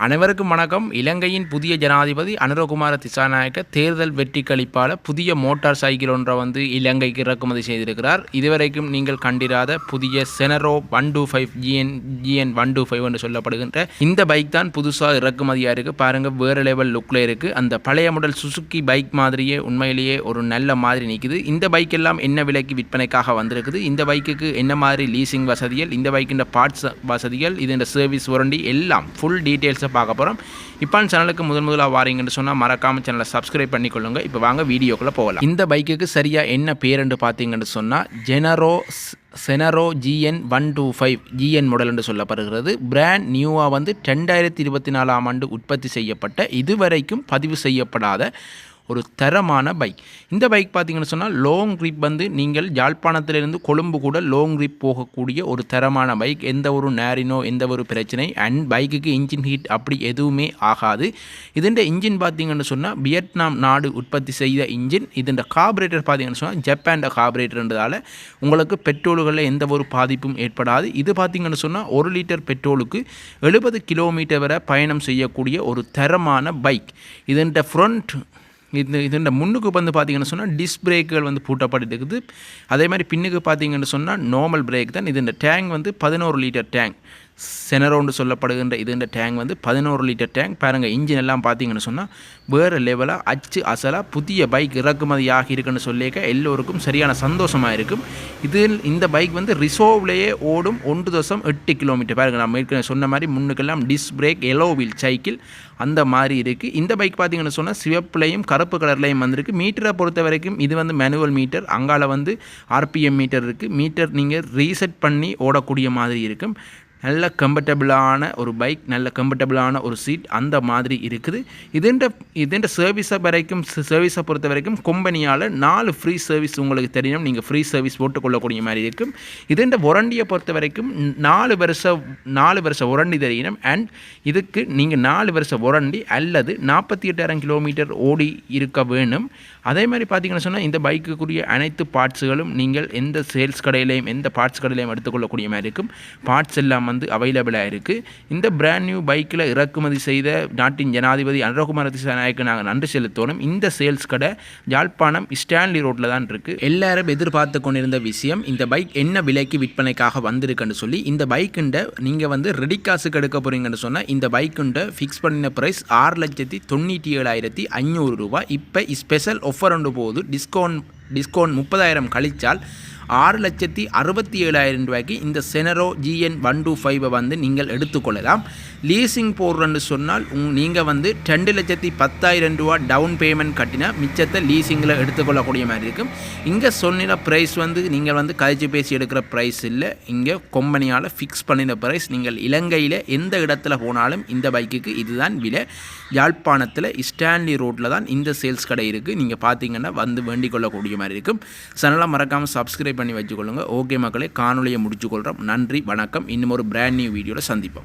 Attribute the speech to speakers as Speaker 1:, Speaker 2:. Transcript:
Speaker 1: அனைவருக்கும் வணக்கம். இலங்கையின் புதிய ஜனாதிபதி அனுரகுமார திசாநாயக்க தேர்தல் வெற்றி களிப்பால் புதிய மோட்டார் சைக்கிள் ஒன்றை இலங்கைக்கு இறக்குமதி செய்திருக்கிறார். இதுவரைக்கும் நீங்கள் கண்டிராத புதிய செனரோ 125 GN 125 என்று சொல்லப்படுகின்ற இந்த பைக் தான் புதுசாக இறக்குமதியாக இருக்குது. பாருங்கள், வேறு லெவல் லுக்கில் இருக்குது. அந்த பழைய மாடல் சுசுக்கி பைக் மாதிரியே உண்மையிலேயே ஒரு நல்ல மாதிரி நிற்குது. இந்த பைக் எல்லாம் என்ன விலைக்கு விற்பனைக்காக வந்திருக்குது, இந்த பைக்குக்கு என்ன மாதிரி லீசிங் வசதிகள், இந்த பைக்கின் பார்ட்ஸ் வசதிகள், இதன் சர்வீஸ் வாரண்டி எல்லாம் ஃபுல் டீட்டெயில்ஸை பார்க்க போகிறோம். இப்போ சேனலுக்கு முதலாக வாரீங்கன்னு சொன்னால் மறக்காமல் சேனலை சப்ஸ்கிரைப் பண்ணிக்கொள்ளுங்க. இப்போ வாங்க வீடியோக்குள்ளே போகலாம். இந்த பைக்குக்கு சரியாக என்ன பேர் என்று பார்த்தீங்கன்னு சொன்னால் செனரோ GN 125 GN மாடல் என்று சொல்லப்படுகிறது. பிராண்ட் நியூவாக 2024 உற்பத்தி செய்யப்பட்ட இதுவரைக்கும் பதிவு செய்யப்படாத ஒரு தரமான பைக். இந்த பைக் பார்த்தீங்கன்னு சொன்னால் லாங் ட்ரிப் நீங்கள் யாழ்ப்பாணத்திலிருந்து கொழும்பு கூட லாங் ட்ரிப் போகக்கூடிய ஒரு தரமான பைக். எந்த ஒரு நேரினோ எந்த ஒரு பிரச்சனை அண்ட் பைக்குக்கு இன்ஜின் ஹீட் அப்படி எதுவுமே ஆகாது. இதன் இன்ஜின் பார்த்தீங்கன்னு சொன்னால் வியட்நாம் நாடு உற்பத்தி செய்த இன்ஜின். இதன் கார்பரேட்டர் பார்த்தீங்கன்னு சொன்னால் ஜப்பான் கார்பரேட்டர்ன்றதால் உங்களுக்கு பெட்ரோல்களில் எந்த ஒரு பாதிப்பும் ஏற்படாது. இது பார்த்தீங்கன்னு சொன்னால் 1 லிட்டர் பெட்ரோலுக்கு 70 கிலோமீட்டர் வரை பயணம் செய்யக்கூடிய ஒரு தரமான பைக். இதன் ஃப்ரண்ட் இதோட முன்னுக்கு பார்த்தீங்கன்னு சொன்னால் டிஸ்க் பிரேக்குகள் பூட்டப்பட்டு இருக்குது. அதே மாதிரி பின்னுக்கு பார்த்தீங்கன்னு சொன்னால் நார்மல் பிரேக் தான். இதோட டேங்க் 11 லிட்டர் டேங்க். செனரோன்னு சொல்லப்படுகின்ற இதோட டேங்க் 11 லிட்டர் டேங்க். பாருங்கள், இன்ஜின் எல்லாம் பார்த்தீங்கன்னு சொன்னால் வேறு லெவலாக அச்சு அசலாக புதிய பைக் இறக்குமதியாக இருக்குன்னு சொல்லிக்க எல்லோருக்கும் சரியான சந்தோஷமாக இருக்கும். இந்த பைக் ரிசோவ்லேயே ஓடும் 1.8 கிலோமீட்டர். பாருங்கள், நம்ம ஏற்கனவே சொன்ன மாதிரி முன்னுக்கெல்லாம் disc brake, alloy wheel cycle அந்த மாதிரி இருக்குது. இந்த பைக் பார்த்தீங்கன்னு சொன்னால் சிவப்புலையும் கருப்பு கலர்லையும் வந்திருக்கு. மீட்டரை பொறுத்த வரைக்கும் இது மேனுவல் மீட்டர். அங்கால RPM மீட்டர் இருக்குது. மீட்டர் நீங்கள் ரீசெட் பண்ணி ஓடக்கூடிய மாதிரி இருக்கும். நல்ல கம்ஃபர்டபுளான ஒரு பைக், நல்ல கம்ஃபர்டபுளான ஒரு சீட் அந்த மாதிரி இருக்குது. இதென்ற சர்வீஸை பொறுத்த வரைக்கும் கம்பெனியால் 4 ஃப்ரீ சர்வீஸ் உங்களுக்கு தெரியும். நீங்கள் ஃப்ரீ சர்வீஸ் போட்டுக்கொள்ளக்கூடிய மாதிரி இருக்கும். இதென்ற வாரண்டியை பொறுத்த வரைக்கும் 4 வருஷ வாரண்டி தெரியணும். அண்ட் இதுக்கு நீங்கள் 4 வருஷ வாரண்டி அல்லது 48,000 கிலோமீட்டர் ஓடி இருக்க வேணும். அதே மாதிரி பார்த்தீங்கன்னு சொன்னால் இந்த பைக்குக்குரிய அனைத்து பார்ட்ஸுகளும் நீங்கள் எந்த சேல்ஸ் கடையிலையும் எந்த பார்ட்ஸ் கடையிலையும் எடுத்துக்கொள்ளக்கூடிய மாதிரி இருக்கும். பார்ட்ஸ் எல்லாம் அவைலபிளாக இருக்குது. இந்த பிராண்ட் நியூ பைக்கில் இறக்குமதி செய்த நாட்டின் ஜனாதிபதி அனுரகுமார திசாநாயக்க நாங்கள் நன்றி செலுத்தணும். இந்த சேல்ஸ் கடை யாழ்ப்பாணம் ஸ்டான்லி ரோட்டில் தான் இருக்குது. எல்லாரும் எதிர்பார்த்து கொண்டிருந்த விஷயம், இந்த பைக் என்ன விலைக்கு விற்பனைக்காக வந்திருக்குன்னு சொல்லி. இந்த பைக்குண்ட நீங்கள் ரெடி காசுக்கு எடுக்க போகிறீங்கன்னு சொன்னால் இந்த பைக்குண்ட ஃபிக்ஸ் பண்ணின ப்ரைஸ் 6,97,500 ரூபாய். இப்போ ஸ்பெஷல் ஆஃபர் ஒன்று போகுது. டிஸ்கவுண்ட் 30,000 கழிச்சால் 6,67,000 ரூபாய்க்கு இந்த செனரோ GN 125 நீங்கள் எடுத்துக்கொள்ளலாம். லீசிங் போடுறேன்னு சொன்னால் நீங்கள் 2,10,000 ரூபா டவுன் பேமெண்ட் கட்டினா மிச்சத்தை லீசிங்கில் எடுத்துக்கொள்ளக்கூடிய மாதிரி இருக்கும். இங்கே சொன்ன ப்ரைஸ் நீங்கள் கழிச்சு பேசி எடுக்கிற ப்ரைஸ் இல்லை. இங்கே கம்பெனியால் ஃபிக்ஸ் பண்ணின ப்ரைஸ். நீங்கள் இலங்கையில் எந்த இடத்துல போனாலும் இந்த பைக்குக்கு இதுதான் விலை. யாழ்ப்பாணத்தில் ஸ்டான்லி ரோட்டில் தான் இந்த சேல்ஸ் கடை இருக்குது. நீங்கள் பார்த்தீங்கன்னா வேண்டிக் கொள்ளக்கூடிய மாதிரி இருக்கும். சேனலை மறக்காமல் சப்ஸ்கிரைப் பண்ணி வச்சுக்கொள்ளுங்க. ஓகே மக்களே, காணொலியை முடிச்சுக்கொள்கிறோம். நன்றி, வணக்கம். இன்னும் ஒரு பிராண்ட் நியூ வீடியோவில் சந்திப்போம்.